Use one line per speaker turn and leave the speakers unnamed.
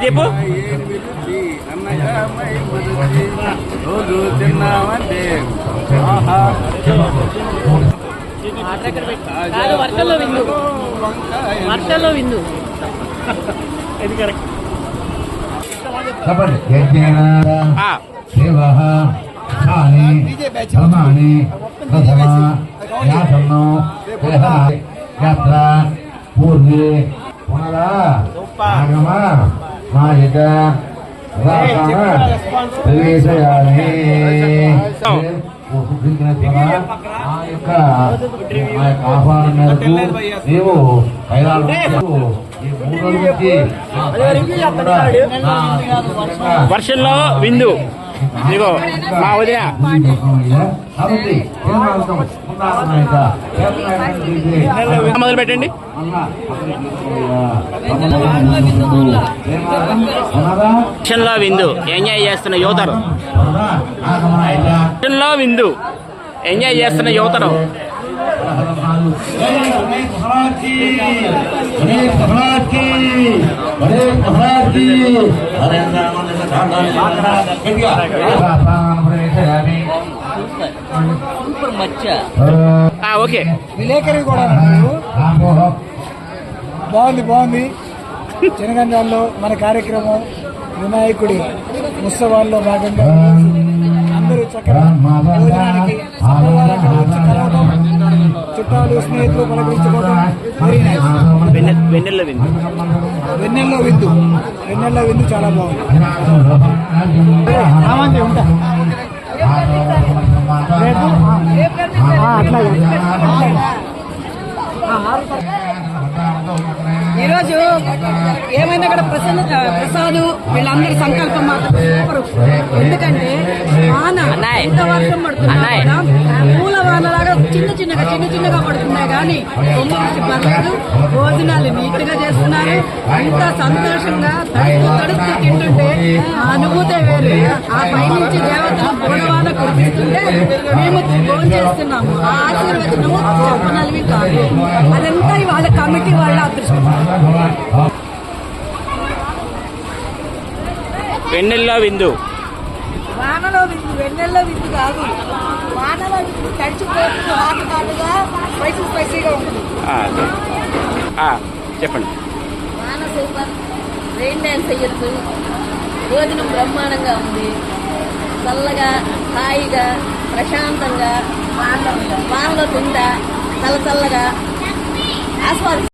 చెప్పు.
రోజు తిన్నామంటే
వర్షంలో విందు
పూర్వే పునరాగమ మాజిక ప్రవేశయామి ఆ యొక్క ఆహ్వానం మేరకు నీవు
వర్షంలో విందు ఇదిగో మా వదిన మొదలు పెట్టండి. వర్షంలో విందు ఎంజాయ్ చేస్తున్న యువతరు. వర్షంలో విందు ఎంజాయ్ చేస్తున్న యువతరు. ఓకే
విలేకరి కూడా బాగుంది. జనగంజాల్లో మన కార్యక్రమం వినాయకుడి ఉత్సవాల్లో భాగంగా అందరూ చక్కగా భోజనానికి చుట్టాలు స్నేహితులు పలకరించుకోవడం.
వెన్నెల్లో
విందు చాలా బాగుంది.
ఈరోజు ఏమైనా కూడా ప్రసాద్ వీళ్ళందరి సంకల్పం మాత్రం సూపర్. ఎందుకంటే వాన ఎంత వర్షం పడుతున్నా పూల వానలాగా చిన్నగా పడుతున్నాయి కానీ పర్లేదు. భోజనాలు నీట్ గా చేస్తున్నారు. ఇంత సంతోషంగా తడుస్తూ తింటుంటే ఆ అనుభూతే వేరు. ఆ పైనుంచి దేవతలు పూలవాన కురిపిస్తుంటే మేము భోజనం చేస్తున్నాము. ఆ ఆశీర్వచనము చెప్పనలివి కాదు. అదంతా వాళ్ళ కమిటీ వాళ్ళ అదృష్టం.
వెన్నెల్లో విందు
వానలో విందు, వెన్నెల్లో విందు కాదు. వానలో విందు తడిచిపోతుంది. హాటుగా స్పైసీగా ఉంటుంది.
చెప్పండి.
వాన సూపర్. రెయిన్ డ్యాన్స్ చెయ్యొచ్చు. భోజనం బ్రహ్మాండంగా ఉంది. చల్లగా హాయిగా ప్రశాంతంగా వానలో తింటా చల్లగా ఆస్వాదిస్తాం.